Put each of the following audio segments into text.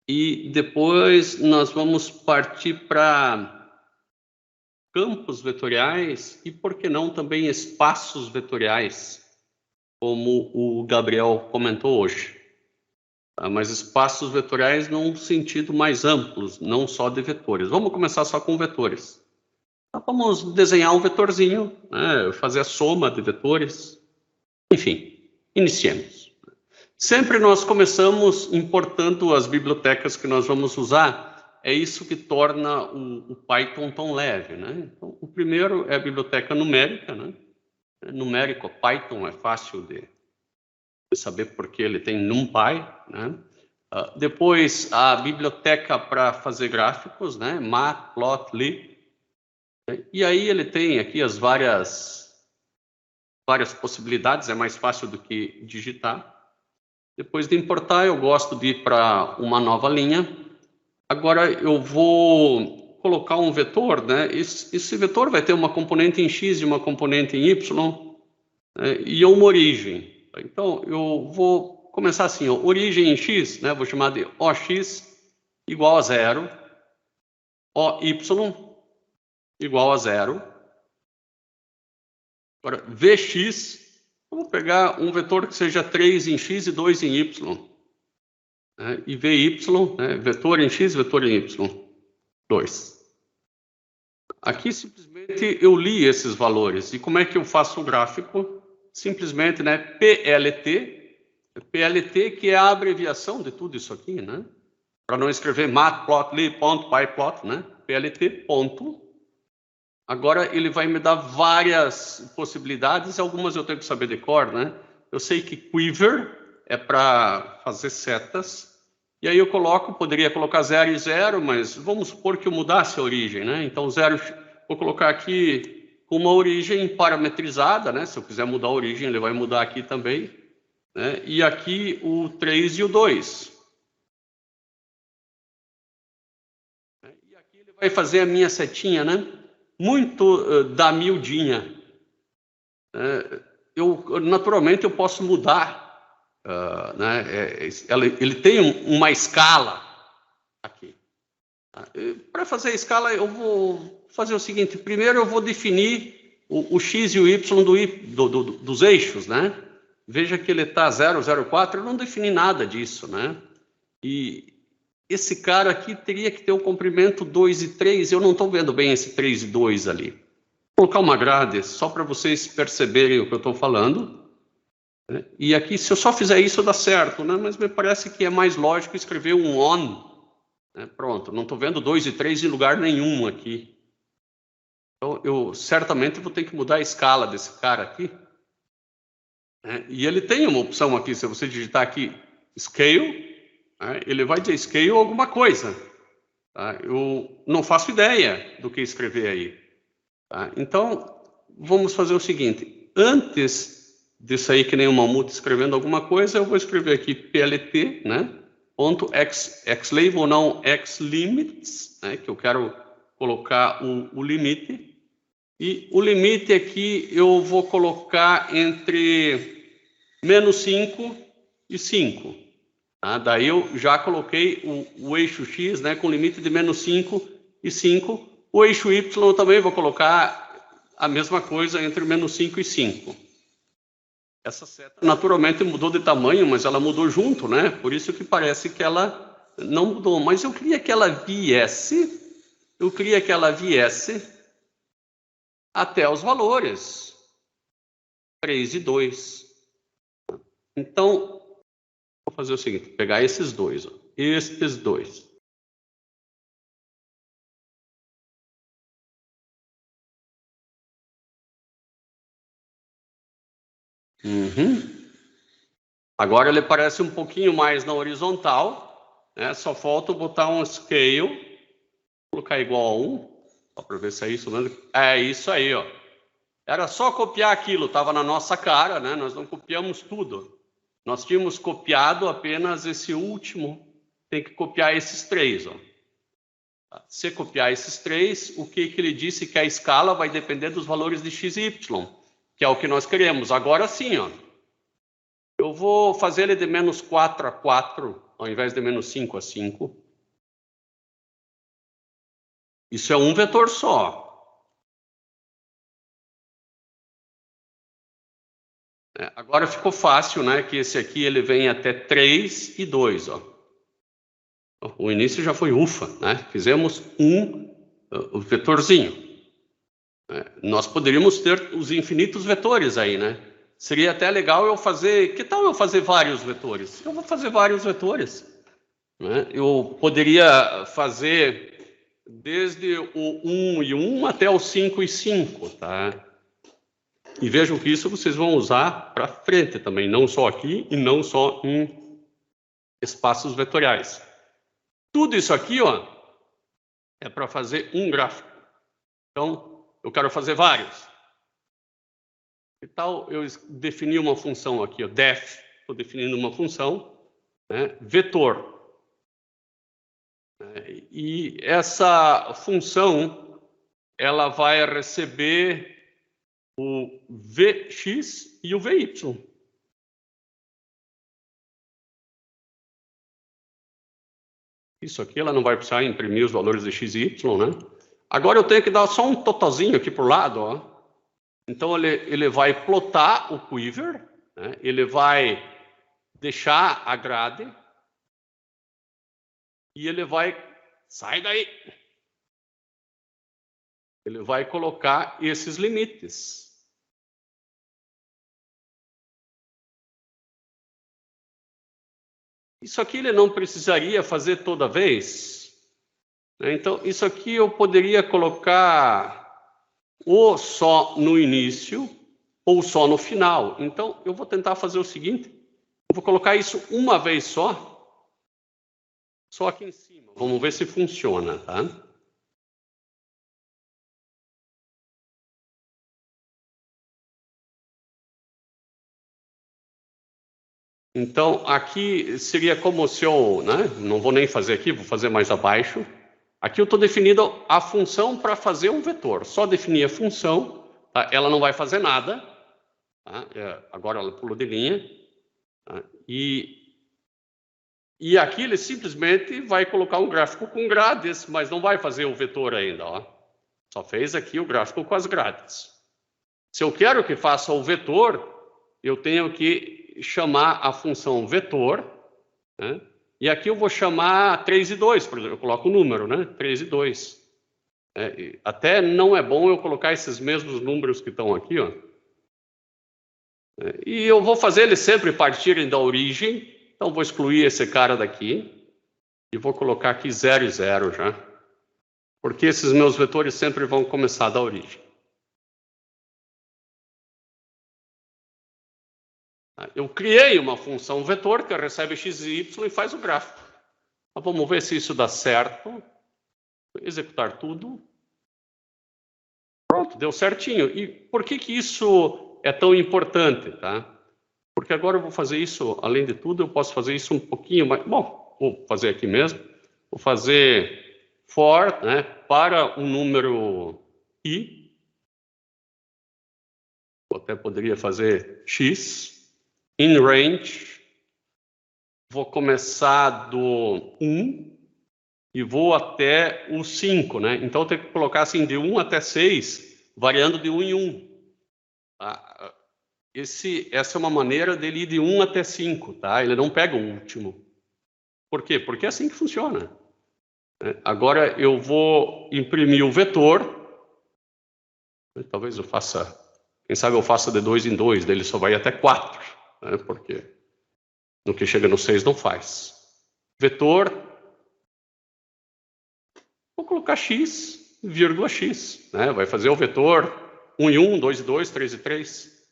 E depois nós vamos partir para campos vetoriais e, por que não, também espaços vetoriais, como o Gabriel comentou hoje. Mas espaços vetoriais num sentido mais amplo, não só de vetores. Vamos começar só com vetores. Então, vamos desenhar um vetorzinho, né, fazer a soma de vetores. Enfim, iniciemos. Sempre nós começamos importando as bibliotecas que nós vamos usar. É isso que torna o Python tão leve, né? Então, o primeiro é a biblioteca numérica, né? Numérico, Python é fácil de saber porque ele tem NumPy, né? Depois, a biblioteca para fazer gráficos, né? Matplotlib. E aí ele tem aqui as várias possibilidades, é mais fácil do que digitar. Depois de importar, eu gosto de ir para uma nova linha. Agora eu vou colocar um vetor, né? Esse vetor vai ter uma componente em X e uma componente em Y, né? E uma origem. Então, eu vou começar assim, ó, origem em X, né? Vou chamar de OX igual a 0, OY igual a 0. Agora, VX, eu vou pegar um vetor que seja 3 em X e 2 em Y. Né? E VY, né? Vetor em X, vetor em Y. 2. Aqui, simplesmente, eu li esses valores. E como é que eu faço o gráfico? Simplesmente, né? PLT, que é a abreviação de tudo isso aqui, né? Para não escrever matplotlib.pyplot, né? PLT, ponto. Agora, ele vai me dar várias possibilidades, algumas eu tenho que saber de cor, né? Eu sei que quiver é para fazer setas, e aí eu poderia colocar 0 e 0, mas vamos supor que eu mudasse a origem, né? Então, 0, vou colocar aqui com uma origem parametrizada, né? Se eu quiser mudar a origem, ele vai mudar aqui também, né? E aqui o 3 e o 2. E aqui ele vai fazer a minha setinha, né? Muito da miudinha. Naturalmente, eu posso mudar. Né? Ele tem uma escala aqui. Para fazer a escala, eu vou fazer o seguinte. Primeiro, eu vou definir o x e o y dos eixos, né? Veja que ele está 0, 0, 4. Eu não defini nada disso, né? E esse cara aqui teria que ter o comprimento 2 e 3. Eu não estou vendo bem esse 3 e 2 ali. Vou colocar uma grade só para vocês perceberem o que eu estou falando. E aqui, se eu só fizer isso, dá certo, né? Mas me parece que é mais lógico escrever um on. Né? Pronto, não estou vendo 2 e 3 em lugar nenhum aqui. Então, eu certamente vou ter que mudar a escala desse cara aqui. E ele tem uma opção aqui, se você digitar aqui scale, ele vai dizer scale alguma coisa. Tá? Eu não faço ideia do que escrever aí. Tá? Então, vamos fazer o seguinte. Antes disso aí, que nem o Mamuto escrevendo alguma coisa, eu vou escrever aqui PLT, né? Ponto xlabel ou não xlimits, né? Que eu quero colocar o limite. E o limite aqui eu vou colocar entre menos 5 e 5. Tá? Daí eu já coloquei o eixo X, né? Com limite de menos 5 e 5. O eixo Y eu também vou colocar a mesma coisa entre menos 5 e 5. Essa seta naturalmente mudou de tamanho, mas ela mudou junto, né? Por isso que parece que ela não mudou. Mas eu queria que ela viesse, até os valores 3 e 2. Então, vou fazer o seguinte, pegar esses dois, ó, estes dois. Agora ele parece um pouquinho mais na horizontal, né? Só falta botar um scale, vou colocar igual a 1, só para ver se é isso mesmo. É isso aí, ó. Era só copiar aquilo, estava na nossa cara, né? Nós não copiamos tudo. Nós tínhamos copiado apenas esse último, tem que copiar esses 3, ó. Se copiar esses 3, o que ele disse que a escala vai depender dos valores de x e y, que é o que nós queremos. Agora sim, ó. Eu vou fazer ele de menos 4 a 4 ao invés de menos 5 a 5. Isso é um vetor só. Agora ficou fácil, né? Que esse aqui ele vem até 3 e 2, ó. O início já foi ufa, né? Fizemos um vetorzinho. Nós poderíamos ter os infinitos vetores aí, né? Seria até legal eu fazer... Que tal eu fazer vários vetores? Eu vou fazer vários vetores. Né? Eu poderia fazer desde o 1 e 1 até o 5 e 5, tá? E vejam que isso vocês vão usar para frente também, não só aqui e não só em espaços vetoriais. Tudo isso aqui, ó, é para fazer um gráfico. Então, eu quero fazer vários. Que tal eu definir uma função aqui, ó, def, estou definindo uma função, né, vetor. E essa função, ela vai receber o Vx e o Vy. Isso aqui ela não vai precisar imprimir os valores de x e y, né? Agora eu tenho que dar só um totalzinho aqui por lado, ó. Então ele vai plotar o quiver, né? Ele vai deixar a grade e ele vai... Sai daí! Ele vai colocar esses limites. Isso aqui ele não precisaria fazer toda vez. Então, isso aqui eu poderia colocar ou só no início ou só no final. Então, eu vou tentar fazer o seguinte. Eu vou colocar isso uma vez só aqui em cima. Vamos ver se funciona, tá? Então, aqui seria como se eu, né? Não vou nem fazer aqui, vou fazer mais abaixo. Aqui eu estou definindo a função para fazer um vetor. Só definir a função, tá? Ela não vai fazer nada. Tá? Agora ela pulou de linha. Tá? E aqui ele simplesmente vai colocar um gráfico com grades, mas não vai fazer o vetor ainda. Ó. Só fez aqui o gráfico com as grades. Se eu quero que faça o vetor, eu tenho que chamar a função vetor, né? E aqui eu vou chamar 3 e 2, por exemplo, eu coloco o número, né? 3 e 2. Até não é bom eu colocar esses mesmos números que estão aqui, ó. E eu vou fazer eles sempre partirem da origem, então vou excluir esse cara daqui e vou colocar aqui 0 e 0 já, porque esses meus vetores sempre vão começar da origem. Eu criei uma função vetor que recebe x e y e faz o gráfico. Então, vamos ver se isso dá certo. Executar tudo. Pronto, deu certinho. E por que isso é tão importante? Tá? Porque agora eu vou fazer isso, além de tudo, eu posso fazer isso um pouquinho mais... Bom, vou fazer aqui mesmo. Vou fazer for, né, para um número i. Eu até poderia fazer x. In range, vou começar do 1 e vou até o 5, né? Então, eu tenho que colocar assim de 1 até 6, variando de 1 em 1. Tá? Essa é uma maneira dele ir de 1 até 5, tá? Ele não pega o último. Por quê? Porque é assim que funciona. Agora, eu vou imprimir o vetor. Talvez eu faça... Quem sabe eu faça de 2 em 2, dele só vai até 4. Porque no que chega no 6 não faz. Vetor, vou colocar x, vírgula x. Né? Vai fazer o vetor 1 e 1, 2 e 2, 3 e 3.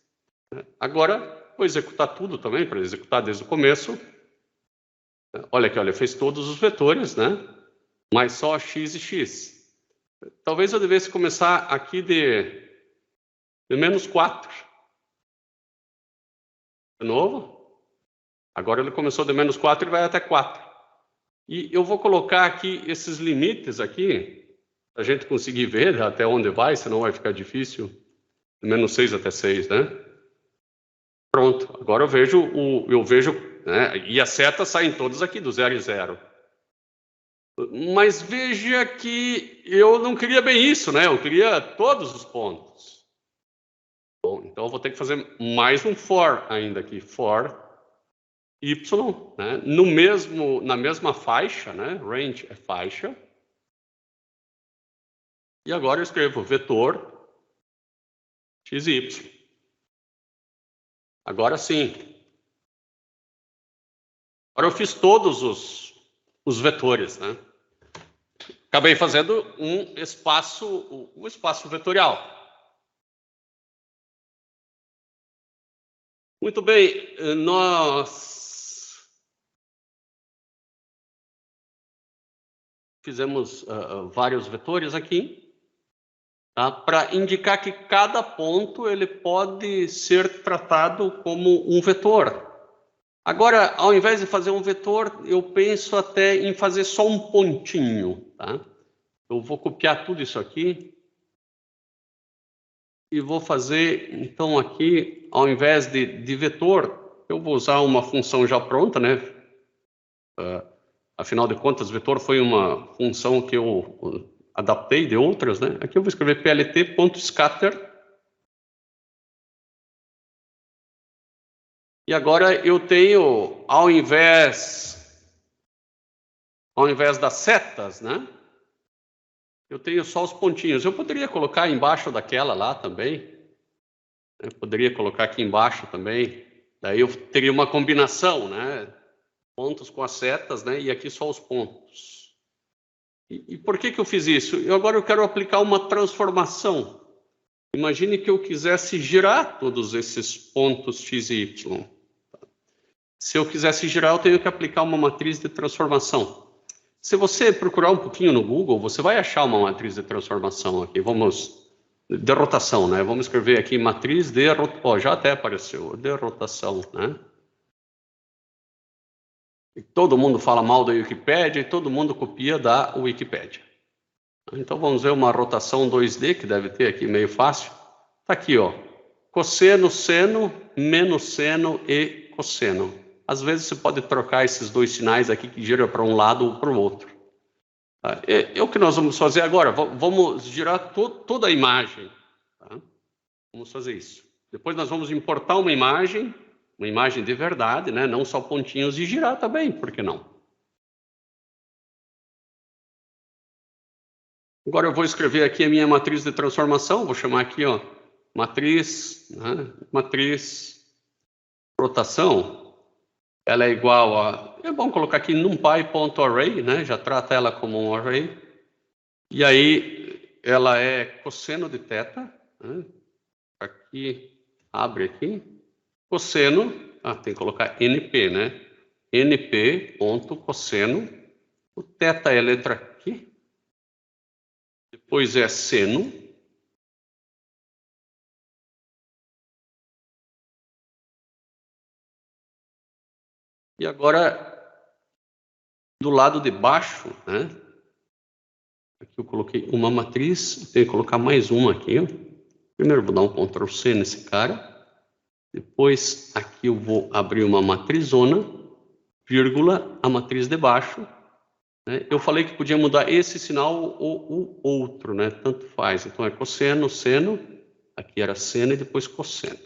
Agora, vou executar tudo também, para executar desde o começo. Olha aqui, olha, fez todos os vetores, né? Mas só x e x. Talvez eu devesse começar aqui de menos 4. De novo. Agora ele começou de menos 4 e vai até 4. E eu vou colocar aqui esses limites aqui, para a gente conseguir ver até onde vai, senão vai ficar difícil. De menos 6 até 6, né? Pronto. Agora eu vejo né? E as setas saem todas aqui do 0 e 0. Mas veja que eu não queria bem isso, né? Eu queria todos os pontos. Bom, então eu vou ter que fazer mais um for ainda aqui. For y, né? Na mesma faixa, né? Range é faixa. E agora eu escrevo vetor xy. Agora sim. Agora eu fiz todos os vetores, né? Acabei fazendo um espaço vetorial. Muito bem, nós fizemos vários vetores aqui, tá? Para indicar que cada ponto ele pode ser tratado como um vetor. Agora, ao invés de fazer um vetor, eu penso até em fazer só um pontinho, tá? Eu vou copiar tudo isso aqui e vou fazer, então, aqui, ao invés de vetor, eu vou usar uma função já pronta, né? Afinal de contas, vetor foi uma função que eu adaptei de outras, né? Aqui eu vou escrever plt.scatter. E agora eu tenho, ao invés das setas, né? Eu tenho só os pontinhos. Eu poderia colocar embaixo daquela lá também. Eu poderia colocar aqui embaixo também. Daí eu teria uma combinação, né? Pontos com as setas, né? E aqui só os pontos. E por que eu fiz isso? Agora eu quero aplicar uma transformação. Imagine que eu quisesse girar todos esses pontos x e y. Se eu quisesse girar, eu tenho que aplicar uma matriz de transformação. Se você procurar um pouquinho no Google, você vai achar uma matriz de transformação aqui. De rotação, né? Vamos escrever aqui matriz de rotação. Já até apareceu, de rotação, né? E todo mundo fala mal da Wikipédia e todo mundo copia da Wikipédia. Então vamos ver uma rotação 2D, que deve ter aqui meio fácil. Está aqui, ó. Cosseno, seno, menos seno e cosseno. Às vezes você pode trocar esses dois sinais aqui que giram para um lado ou para o outro. É o que nós vamos fazer agora. Vamos girar toda a imagem. Tá? Vamos fazer isso. Depois nós vamos importar uma imagem de verdade, né? Não só pontinhos, e girar também, por que não? Agora eu vou escrever aqui a minha matriz de transformação. Vou chamar aqui, ó, matriz, né? Matriz rotação. Ela é igual a... É bom colocar aqui numpy.array, né? Já trata ela como um array. E aí, ela é cosseno de θ. Né? Aqui, abre aqui. Cosseno, tem que colocar NP, né? NP.cosseno. O θ é a letra aqui. Depois é seno. E agora, do lado de baixo, né? Aqui eu coloquei uma matriz, tenho que colocar mais uma aqui. Ó. Primeiro vou dar um Ctrl C nesse cara. Depois aqui eu vou abrir uma matrizona, vírgula, a matriz de baixo. Né? Eu falei que podia mudar esse sinal ou o outro, né? Tanto faz. Então é cosseno, seno, aqui era seno e depois cosseno.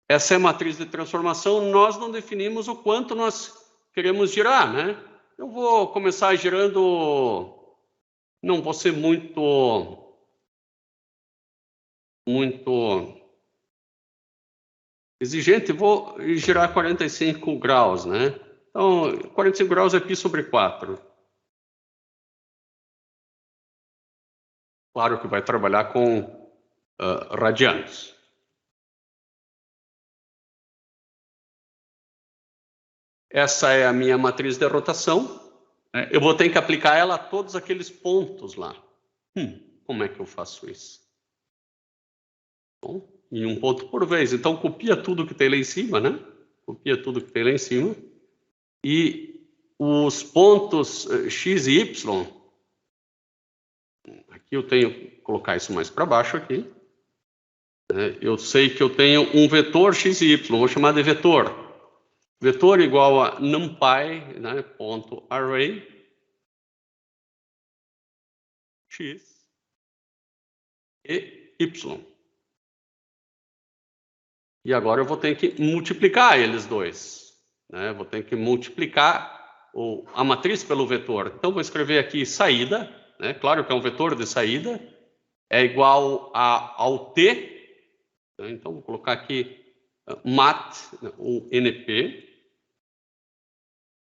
Essa é a matriz de transformação, nós não definimos o quanto nós queremos girar, né? Eu vou começar girando, não vou ser muito exigente, vou girar 45 graus, né? Então, 45 graus é π sobre 4. Claro que vai trabalhar com radianos. Essa é a minha matriz de rotação. Eu vou ter que aplicar ela a todos aqueles pontos lá. Como é que eu faço isso? Bom, em um ponto por vez. Então, copia tudo que tem lá em cima, né? Copia tudo que tem lá em cima. E os pontos x e y, aqui eu tenho que colocar isso mais para baixo aqui. Eu sei que eu tenho um vetor x e y, vou chamar de vetor. Vetor igual a numpy, né, ponto array, x e y. E agora eu vou ter que multiplicar eles dois. Né? Vou ter que multiplicar a matriz pelo vetor. Então, vou escrever aqui saída, né? Claro que é um vetor de saída, é igual ao t. Então, vou colocar aqui mat, o np,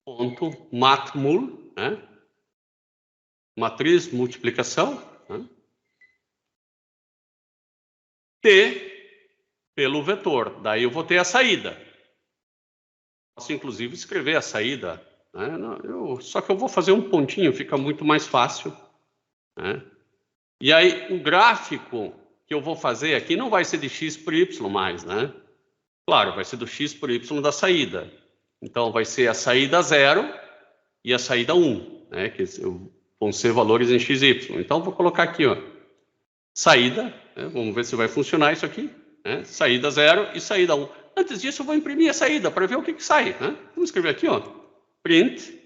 ponto matmul, né? Matriz multiplicação, né? T pelo vetor. Daí eu vou ter a saída. Posso, inclusive, escrever a saída. Né? Só que eu vou fazer um pontinho, fica muito mais fácil. Né? E aí, o gráfico que eu vou fazer aqui não vai ser de x por y mais, né? Claro, vai ser do x por y da saída. Então, vai ser a saída 0 e a saída 1, né? Que vão ser valores em x e y. Então, vou colocar aqui, ó, saída, né? Vamos ver se vai funcionar isso aqui, né? Saída 0 e saída 1. Antes disso, eu vou imprimir a saída para ver o que sai, né? Vamos escrever aqui, ó, print,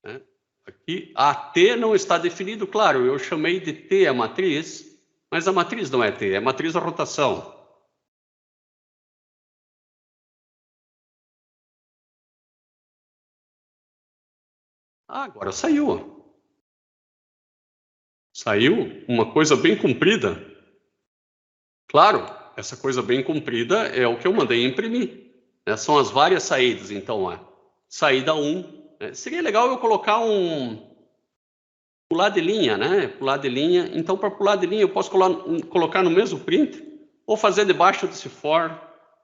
né? Aqui, a t não está definido, claro, eu chamei de t a matriz, mas a matriz não é t, é a matriz da rotação. Ah, agora saiu. Saiu uma coisa bem comprida. Claro, essa coisa bem comprida é o que eu mandei imprimir. Né? São as várias saídas. Então, ó, saída 1. Né? Seria legal eu colocar pular de linha, né? Pular de linha. Então, para pular de linha, eu posso colocar no mesmo print ou fazer debaixo desse for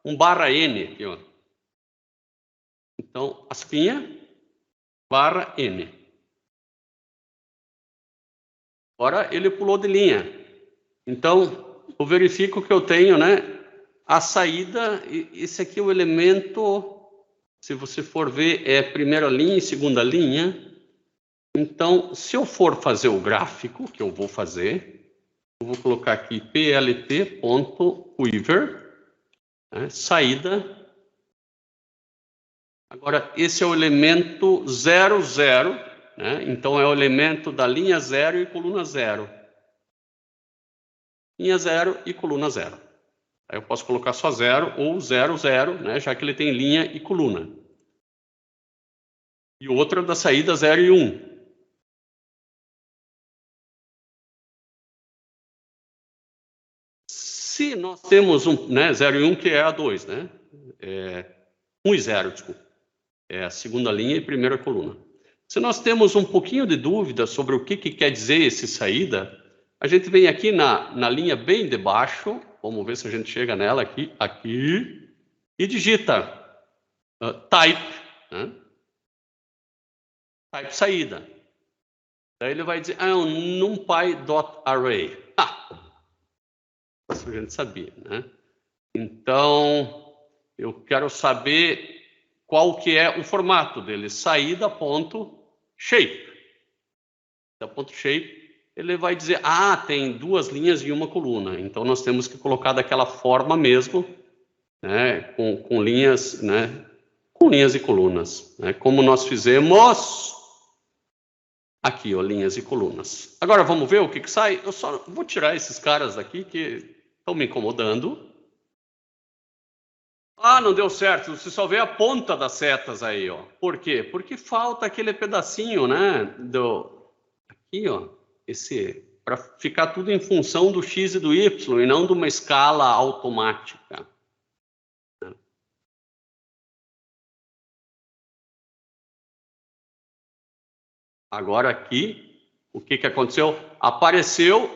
um /n aqui, ó. Então, aspinha /n. Agora ele pulou de linha. Então, eu verifico que eu tenho, né, a saída. Esse aqui é o elemento, se você for ver, é primeira linha e segunda linha. Então, se eu for fazer o gráfico, que eu vou fazer, eu vou colocar aqui plt.quiver, né, saída. Agora, esse é o elemento 0, 0, né? Então, é o elemento da linha 0 e coluna 0. Linha 0 e coluna 0. Aí eu posso colocar só 0 ou 0, 0, né? Já que ele tem linha e coluna. E outra da saída 0 e 1. Se nós temos 0 e 1, que é a 2, né? 1 e 0, desculpa. É a segunda linha e primeira coluna. Se nós temos um pouquinho de dúvida sobre o que quer dizer esse saída, a gente vem aqui na linha bem de baixo, vamos ver se a gente chega nela aqui, e digita type, né? Type saída. Daí ele vai dizer, um numpy.array. Isso a gente sabia, né? Então, eu quero saber qual que é o formato dele, saída.shape. Ele vai dizer, tem 2 linhas e 1 coluna. Então, nós temos que colocar daquela forma mesmo, né, com linhas, né, com linhas e colunas, né, como nós fizemos aqui, ó, linhas e colunas. Agora, vamos ver o que sai? Eu só vou tirar esses caras daqui que estão me incomodando. Não deu certo. Você só vê a ponta das setas aí, ó. Por quê? Porque falta aquele pedacinho, né? Aqui, ó. Para ficar tudo em função do x e do y e não de uma escala automática. Agora aqui, o que aconteceu? Apareceu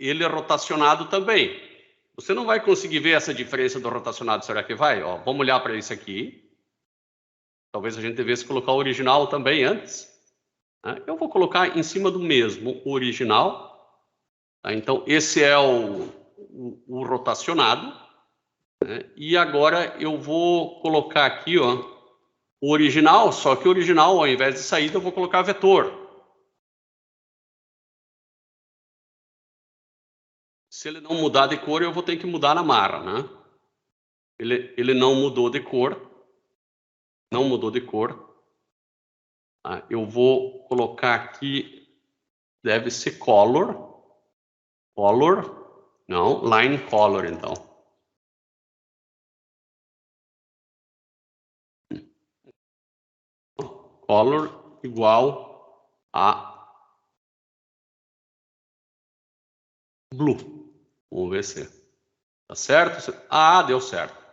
ele rotacionado também. Você não vai conseguir ver essa diferença do rotacionado, será que vai? Ó, vamos olhar para isso aqui. Talvez a gente devesse colocar o original também antes. Né? Eu vou colocar em cima do mesmo o original. Tá? Então, esse é o rotacionado. Né? E agora eu vou colocar aqui, ó, o original, só que o original, ao invés de saída, eu vou colocar vetor. se ele não mudar de cor, eu vou ter que mudar na marra, né? Ele não mudou de cor. Não mudou de cor. Eu vou colocar aqui, deve ser color. Color. Não, line color, então. Color igual a blue. Vamos ver se tá certo. Deu certo.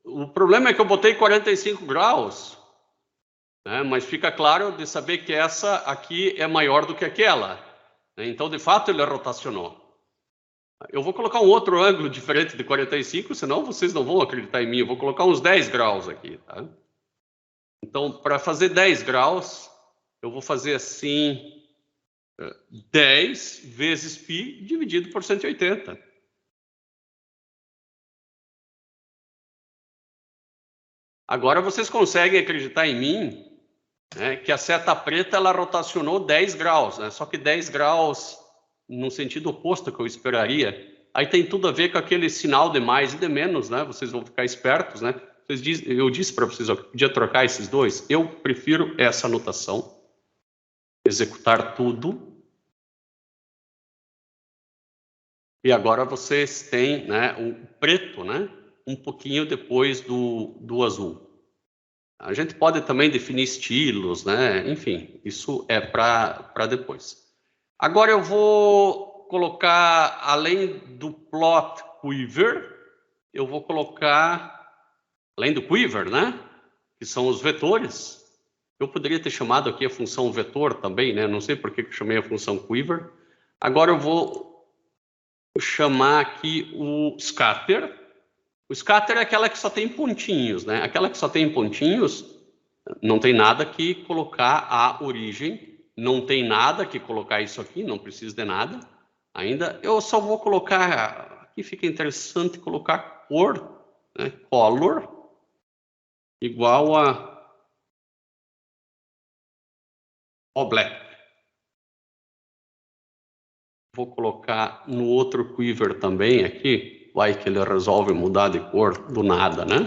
O problema é que eu botei 45 graus, né? Mas fica claro de saber que essa aqui é maior do que aquela, né? Então, de fato, ele rotacionou. Eu vou colocar um outro ângulo diferente de 45, senão vocês não vão acreditar em mim. Eu vou colocar uns 10 graus aqui, tá? Então, para fazer 10 graus, eu vou fazer assim, 10 vezes π dividido por 180. Agora vocês conseguem acreditar em mim, né, que a seta preta ela rotacionou 10 graus, né? Só que 10 graus no sentido oposto que eu esperaria. Aí tem tudo a ver com aquele sinal de mais e de menos, né? Vocês vão ficar espertos, né? Eu disse para vocês, ó, que podia trocar esses dois. Eu prefiro essa anotação. Executar tudo. E agora vocês têm, né, o preto, né, um pouquinho depois do azul. A gente pode também definir estilos, né? Enfim, isso é para depois. Agora eu vou colocar, além do plot quiver, eu vou colocar, além do quiver, né? Que são os vetores. Eu poderia ter chamado aqui a função vetor também, né? Não sei por que eu chamei a função quiver. Agora eu vou chamar aqui o scatter. O scatter é aquela que só tem pontinhos, né? Aquela que só tem pontinhos, não tem nada que colocar a origem, não tem nada que colocar isso aqui, não precisa de nada. Ainda eu só vou colocar, aqui fica interessante colocar cor, né? Color igual a black. Vou colocar no outro quiver também aqui, vai que ele resolve mudar de cor do nada, né?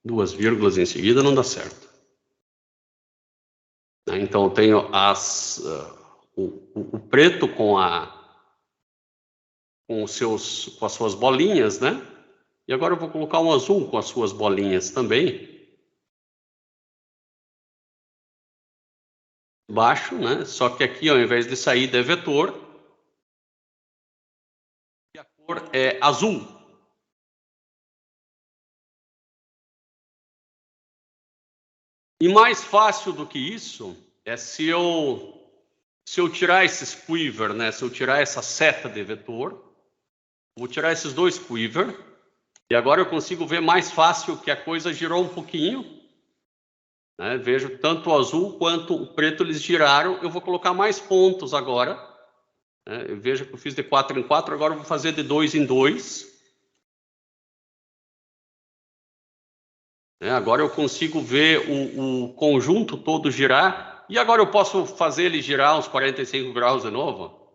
Duas vírgulas em seguida não dá certo. Então eu tenho o preto com as suas bolinhas, né? E agora eu vou colocar um azul com as suas bolinhas também. Baixo, né? Só que aqui, ao invés de saída, é vetor. E a cor é azul. E mais fácil do que isso é se eu tirar esses quiver, né? Se eu tirar essa seta de vetor, vou tirar esses dois quiver. E agora eu consigo ver mais fácil que a coisa girou um pouquinho. Né? Vejo tanto o azul quanto o preto eles giraram. Eu vou colocar mais pontos agora. Né? Eu vejo que eu fiz de 4 em 4, agora eu vou fazer de 2 em 2. Agora eu consigo ver o conjunto todo girar. E agora eu posso fazer ele girar uns 45 graus de novo.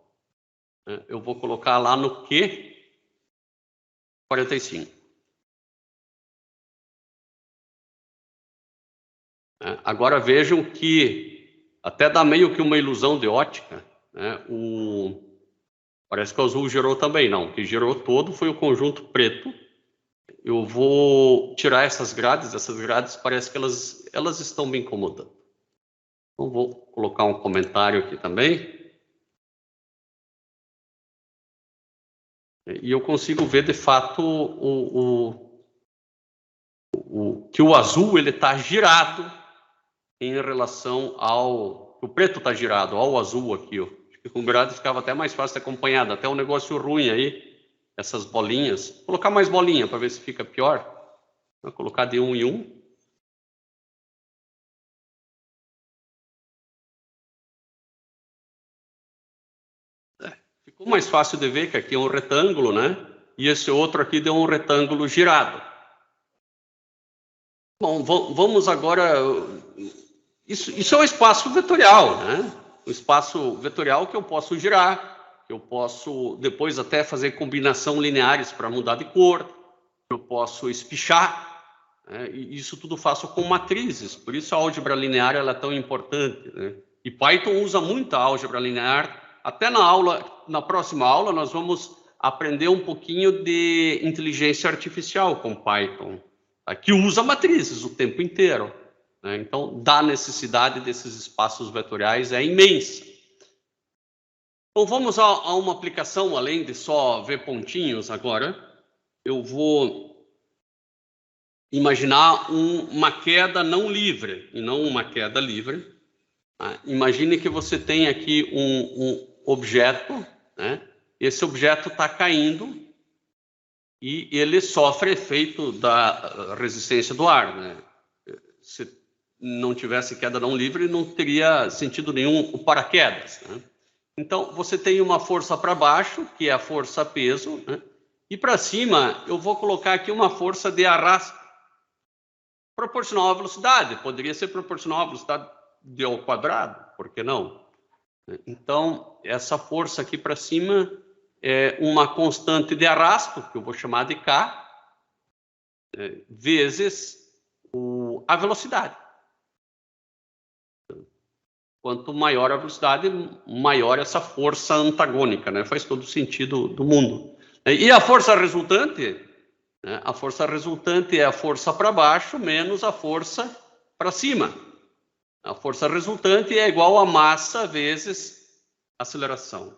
Eu vou colocar lá no Q 45. Agora vejam que até dá meio que uma ilusão de ótica. Né? Parece que o azul girou também, não. O que girou todo foi o conjunto preto. Eu vou tirar essas grades parece que elas estão me incomodando. Então vou colocar um comentário aqui também. E eu consigo ver de fato que o azul ele está girado em relação ao... O preto está girado ao azul aqui, ó. Acho que com grade ficava até mais fácil de acompanhar, até um negócio ruim aí, essas bolinhas. Vou colocar mais bolinha para ver se fica pior. Vou colocar de 1 em 1. Ficou mais fácil de ver que aqui é um retângulo, né? E esse outro aqui deu um retângulo girado. Bom, vamos agora... Isso é um espaço vetorial, né? Um espaço vetorial que eu posso girar, que eu posso depois até fazer combinação lineares para mudar de cor, eu posso espichar, né? E isso tudo faço com matrizes, por isso a álgebra linear ela é tão importante, né? E Python usa muito a álgebra linear. Até na próxima aula, nós vamos aprender um pouquinho de inteligência artificial com Python, tá? Que usa matrizes o tempo inteiro, né? Então, da necessidade desses espaços vetoriais é imensa. Então, vamos a uma aplicação, além de só ver pontinhos agora. Eu vou imaginar uma queda não livre, e não uma queda livre. Imagine que você tem aqui um objeto, né? Esse objeto está caindo e ele sofre efeito da resistência do ar, né? Se não tivesse queda não livre, não teria sentido nenhum o paraquedas, né? Então, você tem uma força para baixo, que é a força peso, né? E para cima, eu vou colocar aqui uma força de arrasto proporcional à velocidade. Poderia ser proporcional à velocidade d ao quadrado, por que não? Então, essa força aqui para cima é uma constante de arrasto, que eu vou chamar de K, vezes a velocidade. Quanto maior a velocidade, maior essa força antagônica, né? Faz todo sentido do mundo. E a força resultante, né? A força resultante é a força para baixo menos a força para cima. A força resultante é igual a massa vezes aceleração.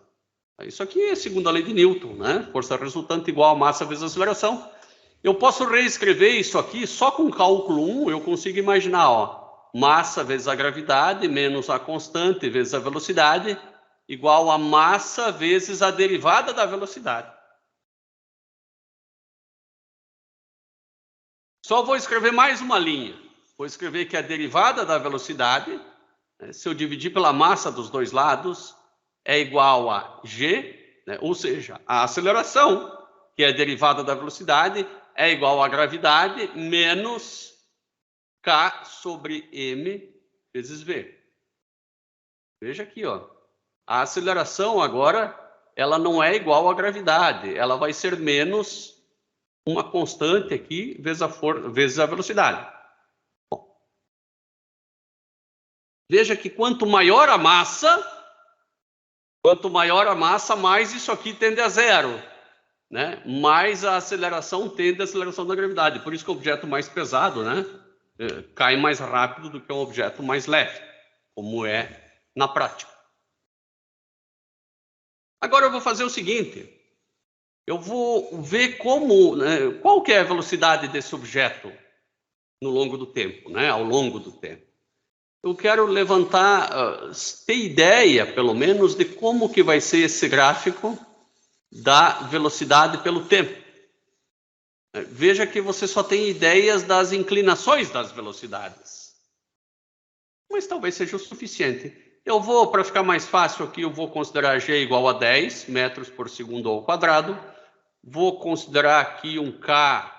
Isso aqui é segundo a lei de Newton, né? Força resultante igual a massa vezes aceleração. Eu posso reescrever isso aqui só com cálculo 1, eu consigo imaginar, ó, massa vezes a gravidade menos a constante vezes a velocidade igual a massa vezes a derivada da velocidade. Só vou escrever mais uma linha. Vou escrever que a derivada da velocidade, né, se eu dividir pela massa dos dois lados, é igual a g, né, ou seja, a aceleração, que é a derivada da velocidade, é igual a gravidade menos K sobre M vezes V. Veja aqui, ó. A aceleração agora, ela não é igual à gravidade. Ela vai ser menos uma constante aqui vezes a velocidade. Bom, veja que quanto maior a massa, mais isso aqui tende a zero, né? Mais a aceleração tende à aceleração da gravidade. Por isso que o objeto mais pesado, né, cai mais rápido do que um objeto mais leve, como é na prática. Agora eu vou fazer o seguinte. Eu vou ver como, né, qual que é a velocidade desse objeto no longo do tempo, né, ao longo do tempo. Eu quero levantar, ter ideia, pelo menos, de como que vai ser esse gráfico da velocidade pelo tempo. Veja que você só tem ideias das inclinações das velocidades. Mas talvez seja o suficiente. Eu vou, para ficar mais fácil aqui, eu vou considerar g igual a 10 metros por segundo ao quadrado. Vou considerar aqui um K.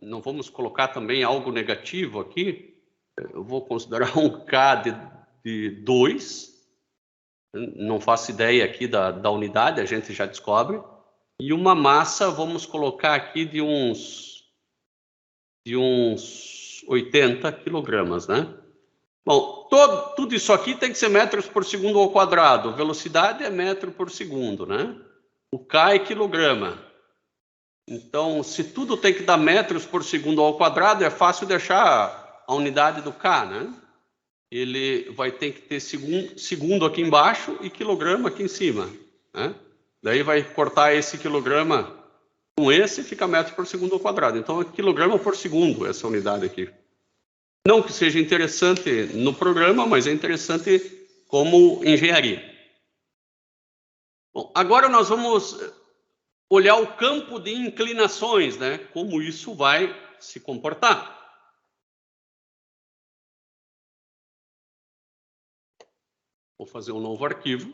Não vamos colocar também algo negativo aqui. Eu vou considerar um K de 2. Não faço ideia aqui da unidade, a gente já descobre. E uma massa, vamos colocar aqui de uns 80 quilogramas, né? Bom, tudo isso aqui tem que ser metros por segundo ao quadrado. Velocidade é metro por segundo, né? O K é quilograma. Então, se tudo tem que dar metros por segundo ao quadrado, é fácil deixar a unidade do K, né? Ele vai ter que ter segundo aqui embaixo e quilograma aqui em cima, né? Daí vai cortar esse quilograma com esse e fica metro por segundo ao quadrado. Então, é quilograma por segundo essa unidade aqui. Não que seja interessante no programa, mas é interessante como engenharia. Bom, agora nós vamos olhar o campo de inclinações, né? Como isso vai se comportar. Vou fazer um novo arquivo.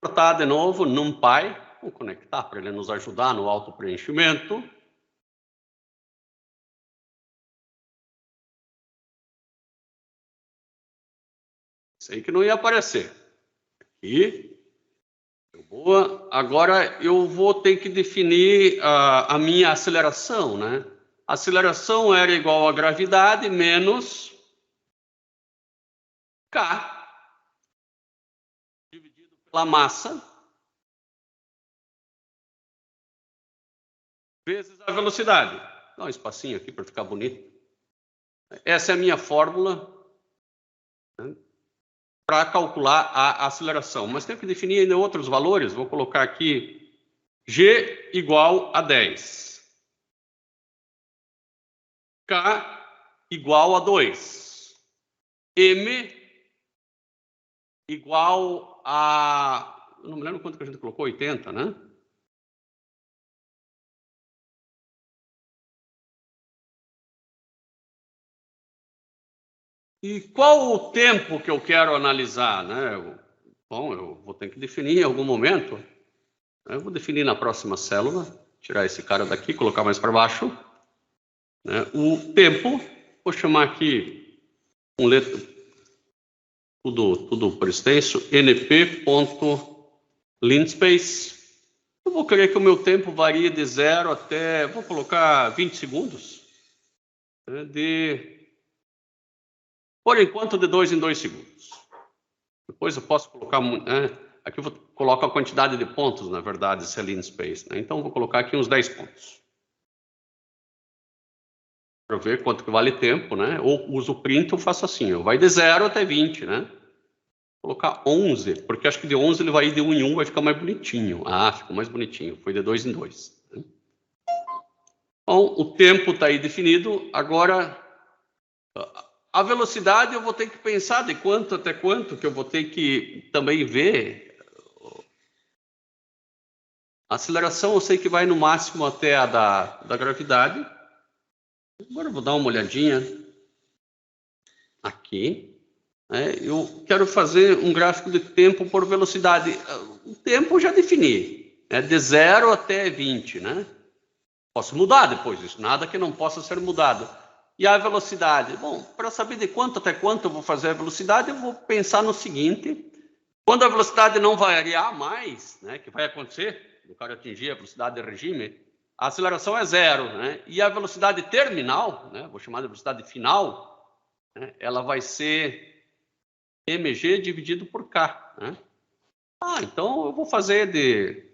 Cortar de novo, NumPy. Vamos conectar para ele nos ajudar no autopreenchimento. Sei que não ia aparecer. Aqui. Boa. Agora eu vou ter que definir a minha aceleração, né? A aceleração era igual a gravidade menos K dividido pela massa vezes a velocidade. Dá um espacinho aqui para ficar bonito. Essa é a minha fórmula, né, para calcular a aceleração. Mas tenho que definir ainda outros valores. Vou colocar aqui G igual a 10. K igual a 2. M igual a... Eu não me lembro quanto que a gente colocou, 80, né? E qual o tempo que eu quero analisar, né? Bom, eu vou ter que definir em algum momento. Eu vou definir na próxima célula, tirar esse cara daqui, colocar mais para baixo. Né? O tempo, vou chamar aqui um letra, tudo por extenso, np.linspace. Eu vou querer que o meu tempo varie de 0 até, vou colocar 20 segundos. Né? Por enquanto, de 2 em 2 segundos. Depois eu posso colocar... aqui eu coloco a quantidade de pontos, na verdade, se é linspace. Né? Então, eu vou colocar aqui uns 10 pontos. Para ver quanto que vale tempo, né? Ou uso o print, eu faço assim, vai de 0 até 20, né? Vou colocar 11, porque acho que de 11 ele vai ir de 1 em 1, vai ficar mais bonitinho. Ah, ficou mais bonitinho, foi de 2 em 2. Né? Bom, o tempo está aí definido, agora a velocidade eu vou ter que pensar de quanto até quanto, que eu vou ter que também ver. A aceleração eu sei que vai no máximo até a da gravidade. Agora eu vou dar uma olhadinha aqui. Eu quero fazer um gráfico de tempo por velocidade. O tempo eu já defini, de 0 até 20, né? Posso mudar depois isso, nada que não possa ser mudado. E a velocidade? Bom, para saber de quanto até quanto eu vou fazer a velocidade, eu vou pensar no seguinte: quando a velocidade não variar mais, né, que vai acontecer, o cara atingir a velocidade de regime, a aceleração é 0, né? E a velocidade terminal, né, vou chamar de velocidade final, né, ela vai ser mg dividido por k, né? Então eu vou fazer de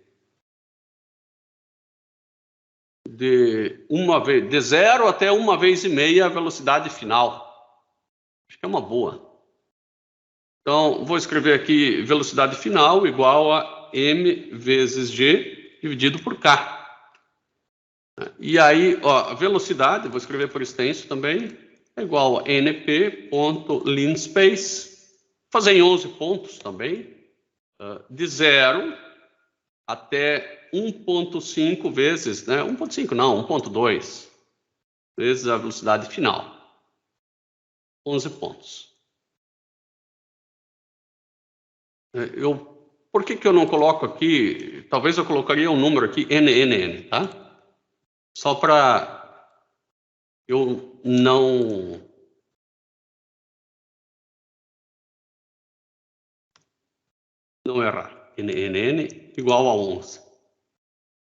0 até 1,5 a velocidade final. Acho que é uma boa. Então, vou escrever aqui velocidade final igual a m vezes g dividido por k. E aí, ó, a velocidade, vou escrever por extenso também, é igual a np.linspace, fazer em 11 pontos também, de 0 até 1,5 vezes, né? 1,5 não, 1,2 vezes a velocidade final. 11 pontos. Por que eu não coloco aqui? Talvez eu colocaria um número aqui, NNN, tá? Só para eu não errar. NNN igual a 11.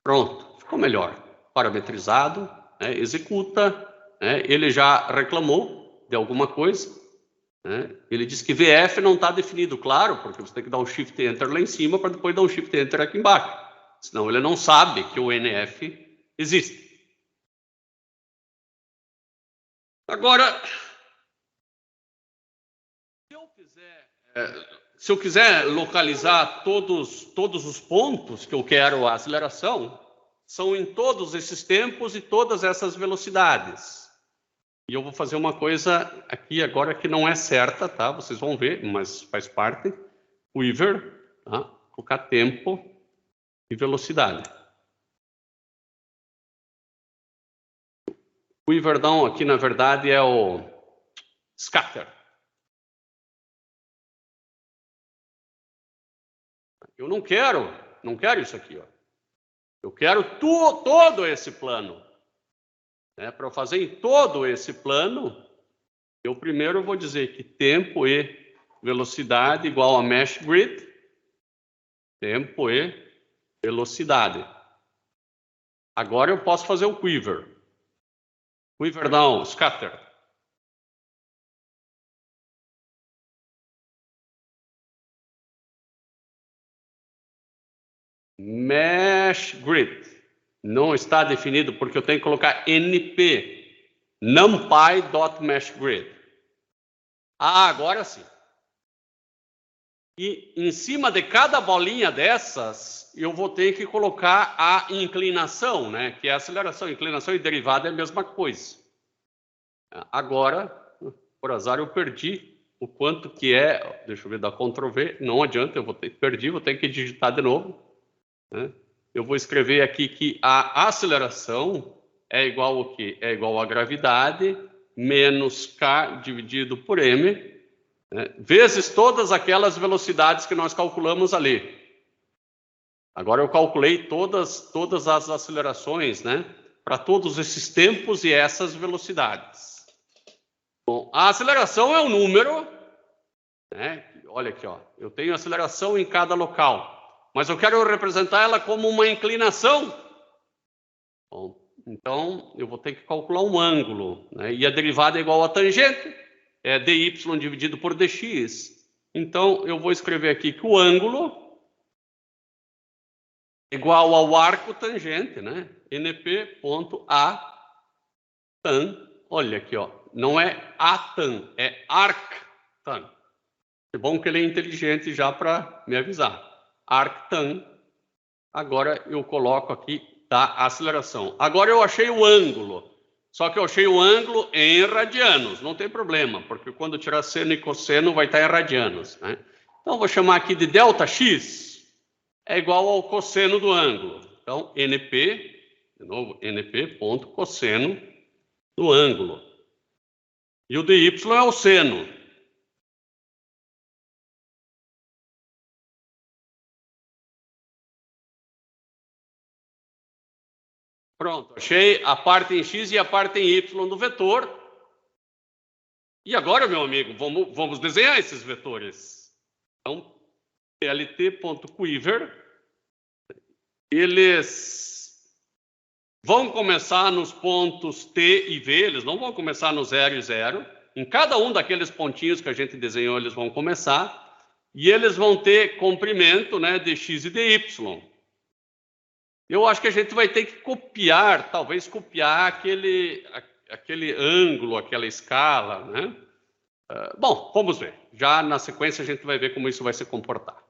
Pronto, ficou melhor. Parametrizado, né? Executa, né? Ele já reclamou de alguma coisa, né? Ele diz que VF não está definido, claro, porque você tem que dar um Shift Enter lá em cima para depois dar um Shift Enter aqui embaixo. Senão ele não sabe que o NF existe. Agora, se eu quiser localizar todos os pontos que eu quero a aceleração, são em todos esses tempos e todas essas velocidades. E eu vou fazer uma coisa aqui agora que não é certa, tá? Vocês vão ver, mas faz parte. Weaver, tá? Colocar tempo e velocidade. O Weaverdão aqui, na verdade, é o scatter. Eu não quero isso aqui, ó. Eu quero todo esse plano. Para eu fazer em todo esse plano, eu primeiro vou dizer que tempo e velocidade igual a mesh grid. Tempo e velocidade. Agora eu posso fazer o quiver. Quiver não, scatter. Mesh grid. Não está definido porque eu tenho que colocar np. numpy.meshgrid. Agora sim. E em cima de cada bolinha dessas, eu vou ter que colocar a inclinação, né? Que é a aceleração. Inclinação e derivada é a mesma coisa. Agora, por azar, eu perdi o quanto que é. Deixa eu ver, dar Ctrl V. Não adianta, perdi, vou ter que digitar de novo. Né? Eu vou escrever aqui que a aceleração é igual ao quê? É igual à gravidade menos K dividido por M, né, vezes todas aquelas velocidades que nós calculamos ali. Agora eu calculei todas as acelerações, né, para todos esses tempos e essas velocidades. Bom, a aceleração é um número, né, olha aqui, ó, eu tenho aceleração em cada local, mas eu quero representar ela como uma inclinação. Bom, então eu vou ter que calcular um ângulo, né, e a derivada é igual a tangente, é dy dividido por dx. Então, eu vou escrever aqui que o ângulo é igual ao arco tangente, né? np.a tan. Olha aqui, ó. Não é a tan, é arc tan. É bom que ele é inteligente já para me avisar. Arc tan. Agora eu coloco aqui da aceleração. Agora eu achei o ângulo. Só que eu achei o ângulo em radianos, não tem problema, porque quando tirar seno e cosseno vai estar em radianos, né? Então, vou chamar aqui de Δx, é igual ao cosseno do ângulo. Então, NP, de novo, NP ponto cosseno do ângulo. E o dy é o seno. Pronto, achei a parte em x e a parte em y do vetor. E agora, meu amigo, vamos desenhar esses vetores. Então, plt.quiver, eles vão começar nos pontos T e V, eles não vão começar no 0 e 0. Em cada um daqueles pontinhos que a gente desenhou, eles vão começar. E eles vão ter comprimento, né, de x e de y. Eu acho que a gente vai ter que copiar, talvez copiar aquele ângulo, aquela escala, né? Bom, vamos ver. Já na sequência a gente vai ver como isso vai se comportar.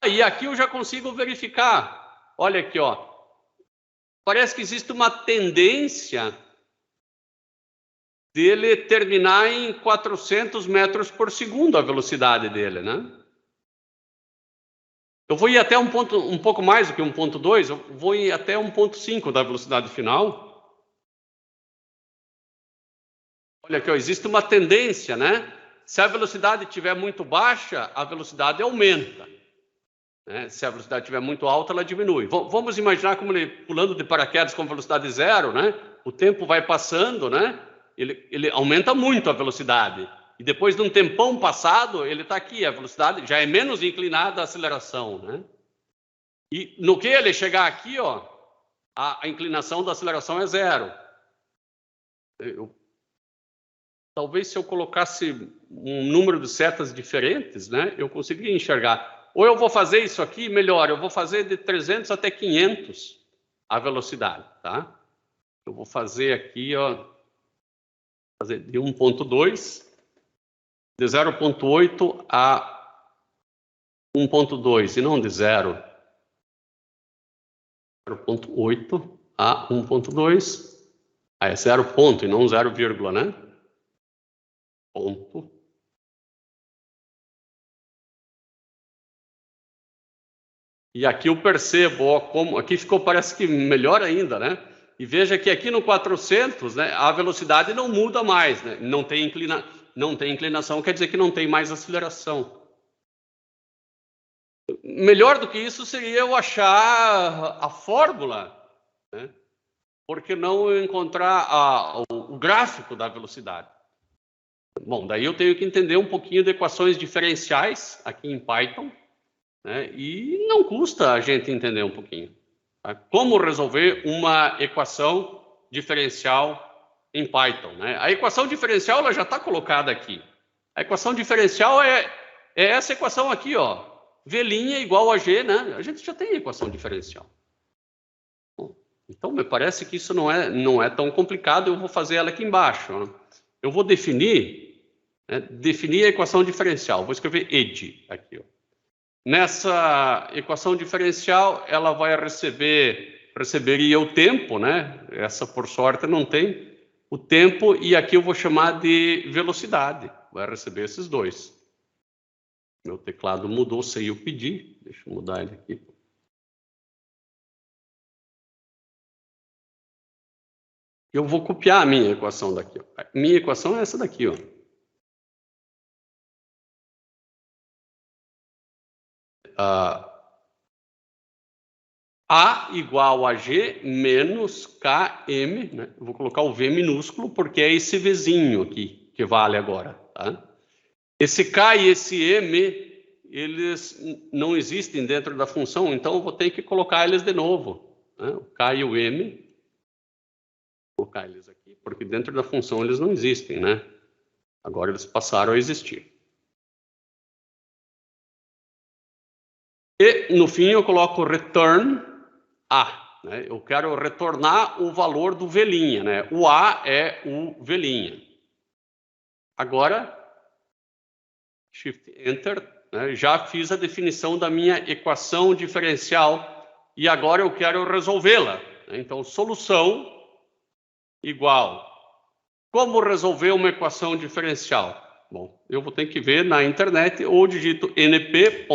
E aqui eu já consigo verificar. Olha aqui, ó. Parece que existe uma tendência dele terminar em 400 metros por segundo a velocidade dele, né? Eu vou ir até um pouco mais do que 1.2, eu vou ir até 1.5 da velocidade final. Olha aqui, ó, existe uma tendência, né? Se a velocidade estiver muito baixa, a velocidade aumenta. Né? Se a velocidade estiver muito alta, ela diminui. Vamos imaginar como ele pulando de paraquedas com velocidade zero, né? O tempo vai passando, né? Ele aumenta muito a velocidade. E depois de um tempão passado, ele está aqui, a velocidade já é menos inclinada a aceleração, né? E no que ele chegar aqui, ó, a inclinação da aceleração é zero. Talvez se eu colocasse um número de setas diferentes, né, eu conseguiria enxergar. Ou eu vou fazer isso aqui, melhor, eu vou fazer de 300 até 500 a velocidade, tá? Eu vou fazer aqui, ó, fazer de 1.2, de 0.8 a 1.2, e não de 0.8 a 1.2. É 0 ponto e não 0, né? Ponto. E aqui eu percebo, ó, como aqui ficou, parece que melhor ainda, né? E veja que aqui no 400, né, a velocidade não muda mais, né? Não tem inclinação, quer dizer que não tem mais aceleração. melhor do que isso seria eu achar a fórmula, né? Por que não encontrar o gráfico da velocidade? Bom, daí eu tenho que entender um pouquinho de equações diferenciais aqui em Python, né? E não custa a gente entender um pouquinho, tá? Como resolver uma equação diferencial em Python, né? A equação diferencial ela já está colocada aqui. A equação diferencial é essa equação aqui, ó. V' igual a G, né? A gente já tem equação diferencial. Bom, então, me parece que isso não é tão complicado. Eu vou fazer ela aqui embaixo, né? Eu vou definir a equação diferencial. Vou escrever ED aqui, ó. Nessa equação diferencial, ela vai receberia o tempo, né? Essa, por sorte, não tem o tempo, e aqui eu vou chamar de velocidade. Vai receber esses dois. Meu teclado mudou sem eu pedir. Deixa eu mudar ele aqui. Eu vou copiar a minha equação daqui, ó. A minha equação é essa daqui, ó. A igual a G menos KM, né? Eu vou colocar o V minúsculo, porque é esse Vzinho aqui que vale agora, tá? Esse K e esse M, eles não existem dentro da função, então eu vou ter que colocar eles de novo, né? O K e o M, vou colocar eles aqui, porque dentro da função eles não existem, né? Agora eles passaram a existir. E, no fim, eu coloco return A, né? Eu quero retornar o valor do V', né? O A é o V'. Agora, Shift Enter, né? Já fiz a definição da minha equação diferencial e agora eu quero resolvê-la, né? Então, solução igual. Como resolver uma equação diferencial? Bom, eu vou ter que ver na internet ou digito np.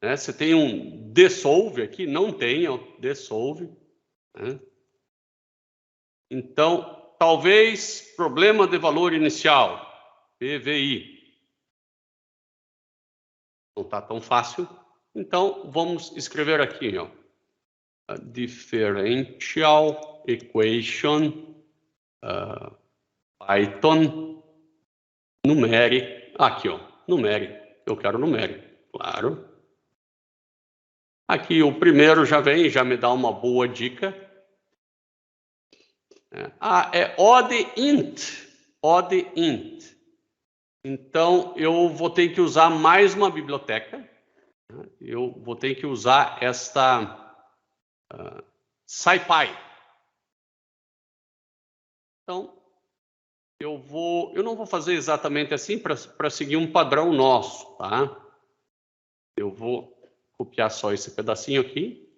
Né? Você tem um dissolve aqui? Não tem, ó, dissolve. Né? Então, talvez problema de valor inicial, PVI. Não está tão fácil. Então, vamos escrever aqui, ó. A differential equation Python numeric. Aqui, ó, numeric. Eu quero numeric, claro. Aqui o primeiro já me dá uma boa dica. É odd int. Odd int. Então, eu vou ter que usar mais uma biblioteca. Eu vou ter que usar esta SciPy. Então, eu não vou fazer exatamente assim para seguir um padrão nosso, tá? Eu vou copiar só esse pedacinho aqui.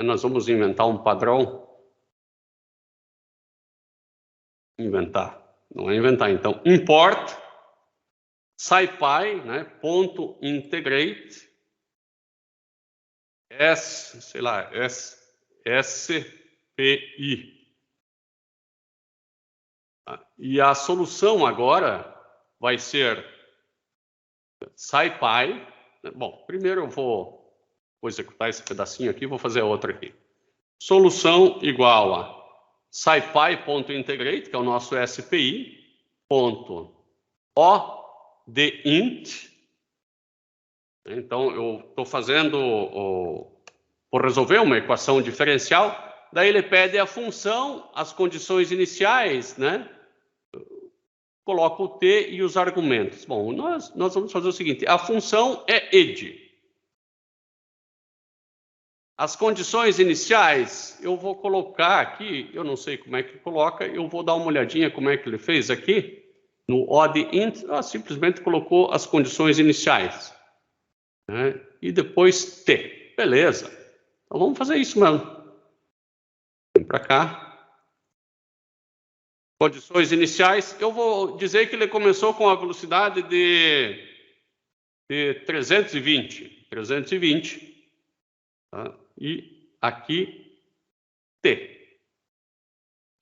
Nós vamos inventar um padrão. Inventar. Não é inventar, então. Import SciPy, né? Ponto integrate SPI. E a solução agora vai ser SciPy. Bom, primeiro eu vou executar esse pedacinho aqui, vou fazer outra aqui. Solução igual a SciPy.integrate, que é o nosso SPI, ponto ODInt. Então, eu estou vou resolver uma equação diferencial, daí ele pede a função, as condições iniciais, né? Coloco o T e os argumentos. Bom, nós vamos fazer o seguinte, a função é ed. As condições iniciais, eu vou colocar aqui, eu não sei como é que coloca, eu vou dar uma olhadinha como é que ele fez aqui, no oddInt, simplesmente colocou as condições iniciais, né? E depois T. Beleza. Então vamos fazer isso mesmo. Vem para cá. Condições iniciais, eu vou dizer que ele começou com a velocidade de 320. 320. Tá? E aqui, T.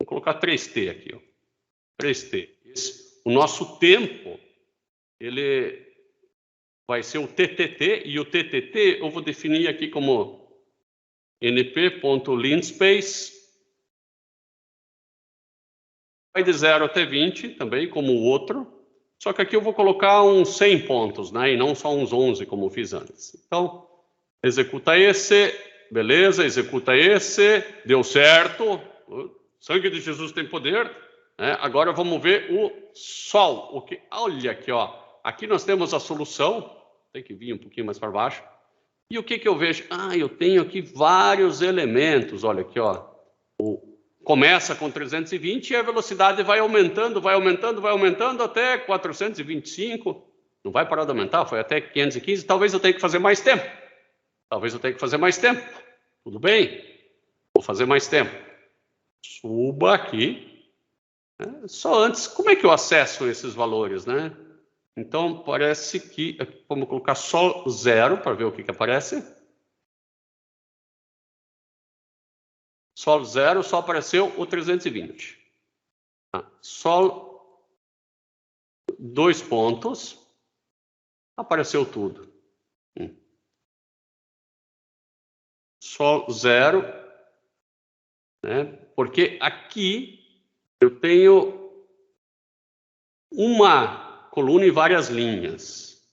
Vou colocar 3T aqui, ó. 3T. O nosso tempo, ele vai ser o TTT, e o TTT eu vou definir aqui como np.linspace, vai de 0 até 20, também como o outro, só que aqui eu vou colocar uns 100 pontos, né, e não só uns 11, como eu fiz antes. Então, executa esse, beleza, executa esse, deu certo, o sangue de Jesus tem poder, né? Agora vamos ver o Sol. Olha aqui, ó, aqui nós temos a solução, tem que vir um pouquinho mais para baixo, e o que eu vejo? Eu tenho aqui vários elementos, olha aqui, ó, começa com 320 e a velocidade vai aumentando, vai aumentando, vai aumentando até 425, não vai parar de aumentar, foi até 515, talvez eu tenha que fazer mais tempo. Tudo bem, vou fazer mais tempo. Suba aqui. Né? Só antes, como é que eu acesso esses valores, né? Então, parece que... Vamos colocar só 0 para ver o que aparece. Sol 0, só apareceu o 320. Sol 2 pontos. Apareceu tudo. Sol 0, né? Porque aqui eu tenho uma coluna e várias linhas.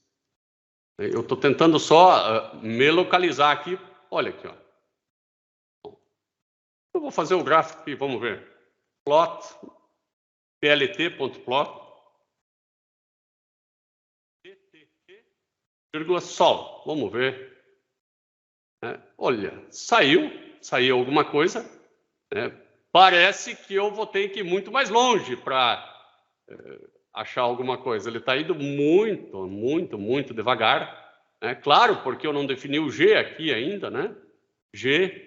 Eu estou tentando só me localizar aqui. Olha aqui, ó. Eu vou fazer o gráfico aqui, vamos ver. Plot, plt.plot, vírgula sol. Vamos ver. Olha, saiu alguma coisa. Parece que eu vou ter que ir muito mais longe para achar alguma coisa. Ele está indo muito devagar. Claro, porque eu não defini o G aqui ainda, né? G